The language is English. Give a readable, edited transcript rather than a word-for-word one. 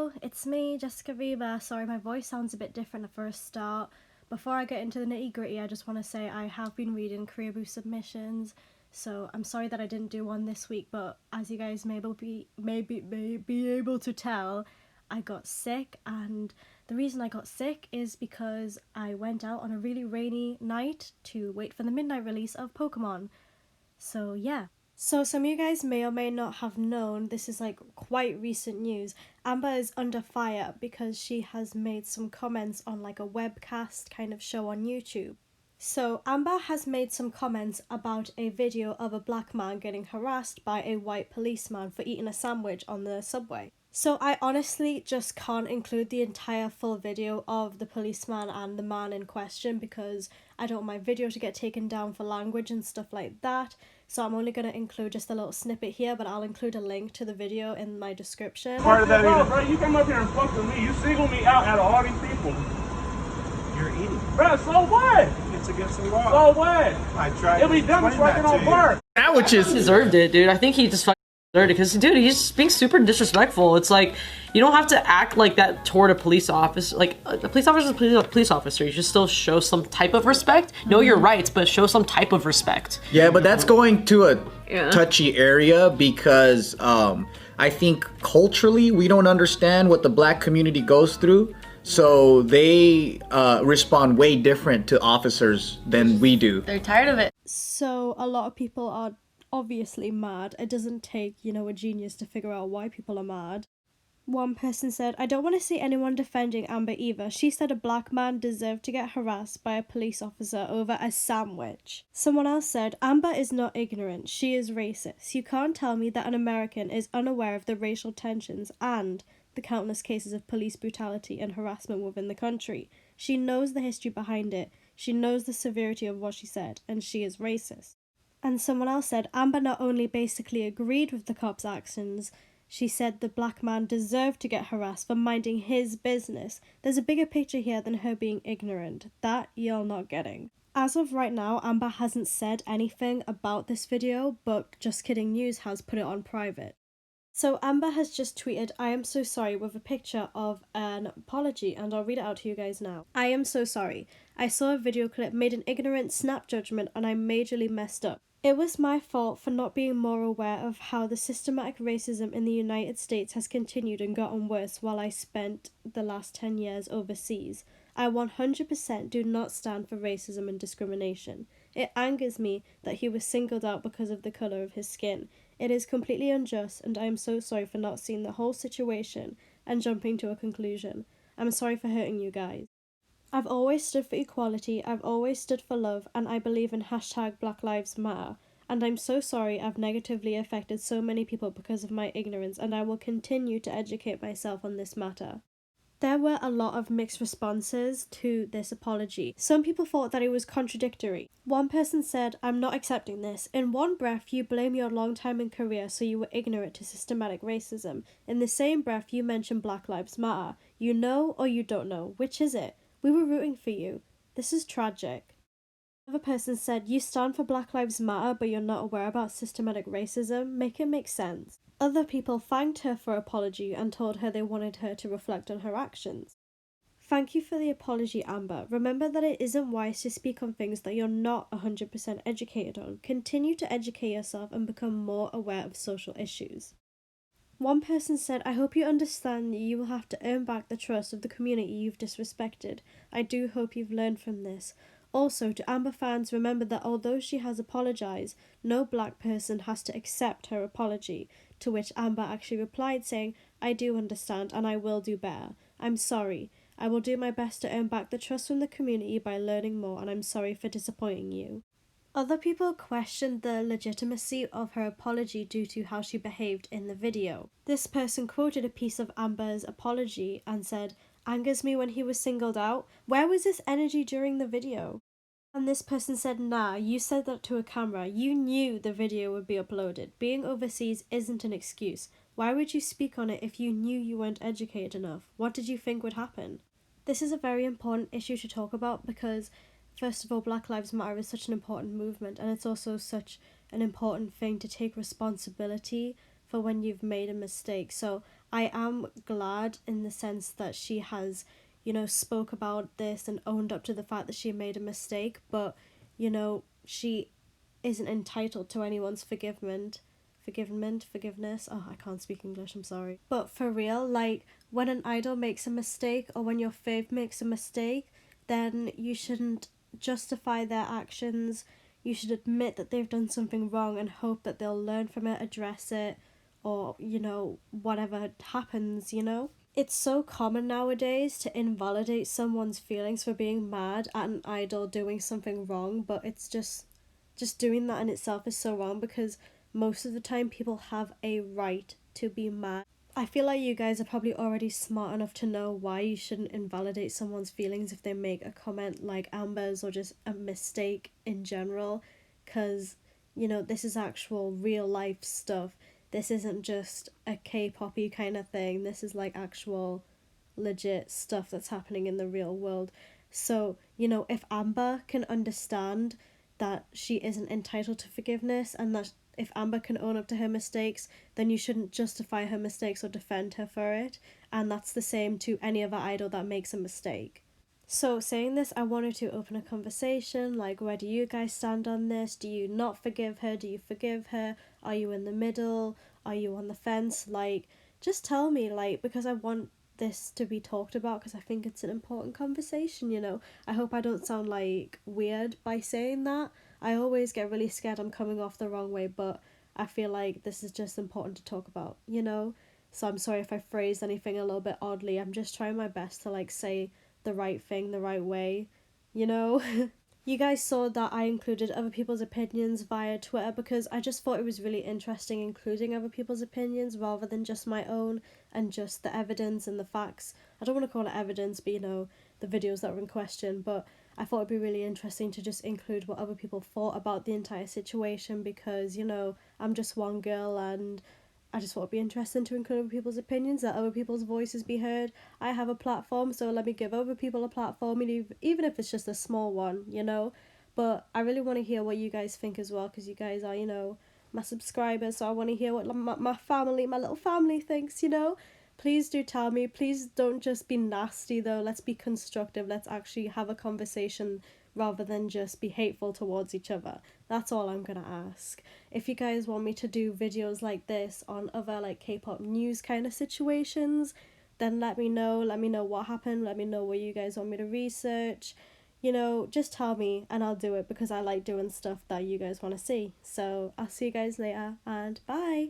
Hello, it's me, Jessica Viva. Sorry, my voice sounds a bit different for a start. Before I get into the nitty gritty, I just want to say I have been reading Career Boost submissions, so I'm sorry that I didn't do one this week, but as you guys may be able to tell, I got sick, and the reason I got sick is because I went out on a really rainy night to wait for the midnight release of Pokemon. So yeah. So some of you guys may or may not have known, this is like quite recent news. Amber is under fire because she has made some comments on like a webcast kind of show on YouTube. So Amber has made some comments about a video of a black man getting harassed by a white policeman for eating a sandwich on the subway. So I honestly just can't include the entire full video of the policeman and the man in question because I don't want my video to get taken down for language and stuff like that. So I'm only going to include just a little snippet here, but I'll include a link to the video in my description. Part of that, bro, you come up here and fuck with me. You single me out of all these people. You're eating. Bro, so what? It's against the law. So what? I tried. It'll be dumb as working on work. Sandwiches deserved it, dude. I think he just fucking deserved it because, dude, he's just being super disrespectful. It's like you don't have to act like that toward a police officer. Like a police officer is a police officer. You should still show some type of respect. Know your rights, but show some type of respect. Yeah, but that's going to a touchy area because I think culturally we don't understand what the black community goes through. So they respond way different to officers than we do. They're tired of it. So a lot of people are obviously mad. It doesn't take, a genius to figure out why people are mad. One person said, I don't want to see anyone defending Amber either. She said a black man deserved to get harassed by a police officer over a sandwich. Someone else said, Amber is not ignorant. She is racist. You can't tell me that an American is unaware of the racial tensions and the countless cases of police brutality and harassment within the country. She knows the history behind it. She knows the severity of what she said, and she is racist. And someone else said, Amber not only basically agreed with the cops' actions, she said the black man deserved to get harassed for minding his business. There's a bigger picture here than her being ignorant. That you're not getting. As of right now, Amber hasn't said anything about this video, but Just Kidding News has put it on private. So Amber has just tweeted, I am so sorry, with a picture of an apology, and I'll read it out to you guys now. I am so sorry. I saw a video clip, made an ignorant snap judgment, and I majorly messed up. It was my fault for not being more aware of how the systematic racism in the United States has continued and gotten worse while I spent the last 10 years overseas. I 100% do not stand for racism and discrimination. It angers me that he was singled out because of the colour of his skin. It is completely unjust, and I am so sorry for not seeing the whole situation and jumping to a conclusion. I'm sorry for hurting you guys. I've always stood for equality, I've always stood for love, and I believe in hashtag Black Lives Matter. And I'm so sorry I've negatively affected so many people because of my ignorance, and I will continue to educate myself on this matter. There were a lot of mixed responses to this apology. Some people thought that it was contradictory. One person said, I'm not accepting this. In one breath, you blame your long time in career so you were ignorant to systematic racism. In the same breath, you mention Black Lives Matter. You know or you don't know. Which is it? We were rooting for you. This is tragic. Another person said, you stand for Black Lives Matter but you're not aware about systematic racism? Make it make sense. Other people thanked her for her apology and told her they wanted her to reflect on her actions. Thank you for the apology, Amber. Remember that it isn't wise to speak on things that you're not 100% educated on. Continue to educate yourself and become more aware of social issues. One person said, I hope you understand that you will have to earn back the trust of the community you've disrespected. I do hope you've learned from this. Also, to Amber fans, remember that although she has apologised, no black person has to accept her apology. To which Amber actually replied saying, I do understand and I will do better. I'm sorry. I will do my best to earn back the trust from the community by learning more, and I'm sorry for disappointing you. Other people questioned the legitimacy of her apology due to how she behaved in the video. This person quoted a piece of Amber's apology and said, angers me when he was singled out. Where was this energy during the video? And this person said, nah, you said that to a camera. You knew the video would be uploaded. Being overseas isn't an excuse. Why would you speak on it if you knew you weren't educated enough? What did you think would happen? This is a very important issue to talk about because, first of all, Black Lives Matter is such an important movement, and it's also such an important thing to take responsibility for when you've made a mistake. So I am glad in the sense that she has, you know, spoke about this and owned up to the fact that she made a mistake, but, you know, she isn't entitled to anyone's forgiveness. Oh, I can't speak English, I'm sorry. But for real, like, when an idol makes a mistake or when your fave makes a mistake, then you shouldn't justify their actions. You should admit that they've done something wrong and hope that they'll learn from it, address it, or, you know, whatever happens, you know? It's so common nowadays to invalidate someone's feelings for being mad at an idol doing something wrong, but it's just doing that in itself is so wrong, because most of the time people have a right to be mad. I feel like you guys are probably already smart enough to know why you shouldn't invalidate someone's feelings if they make a comment like Amber's or just a mistake in general, because, you know, this is actual real life stuff. This isn't just a K-poppy kind of thing. This is like actual legit stuff that's happening in the real world. So, you know, if Amber can understand that she isn't entitled to forgiveness, and that if Amber can own up to her mistakes, then you shouldn't justify her mistakes or defend her for it. And that's the same to any other idol that makes a mistake. So, saying this, I wanted to open a conversation, like, where do you guys stand on this? Do you not forgive her? Do you forgive her? Are you in the middle? Are you on the fence? Like, just tell me, like, because I want this to be talked about, because I think it's an important conversation, you know? I hope I don't sound, like, weird by saying that. I always get really scared I'm coming off the wrong way, but I feel like this is just important to talk about, you know? So I'm sorry if I phrased anything a little bit oddly. I'm just trying my best to, like, say the right thing the right way, you know? You guys saw that I included other people's opinions via Twitter because I just thought it was really interesting including other people's opinions rather than just my own and just the evidence and the facts. I don't want to call it evidence, but, you know, the videos that were in question, but I thought it'd be really interesting to just include what other people thought about the entire situation, because, you know, I'm just one girl and I just thought it'd be interesting to include other people's opinions, let other people's voices be heard. I have a platform, so let me give other people a platform, even if it's just a small one, you know? But I really want to hear what you guys think as well, because you guys are, you know, my subscribers, so I want to hear what my family, my little family thinks, you know? Please do tell me. Please don't just be nasty, though. Let's be constructive. Let's actually have a conversation rather than just be hateful towards each other. That's all I'm gonna ask. If you guys want me to do videos like this on other, like, K-pop news kind of situations, then let me know. Let me know what happened. Let me know what you guys want me to research. You know, just tell me and I'll do it, because I like doing stuff that you guys want to see. So I'll see you guys later, and bye!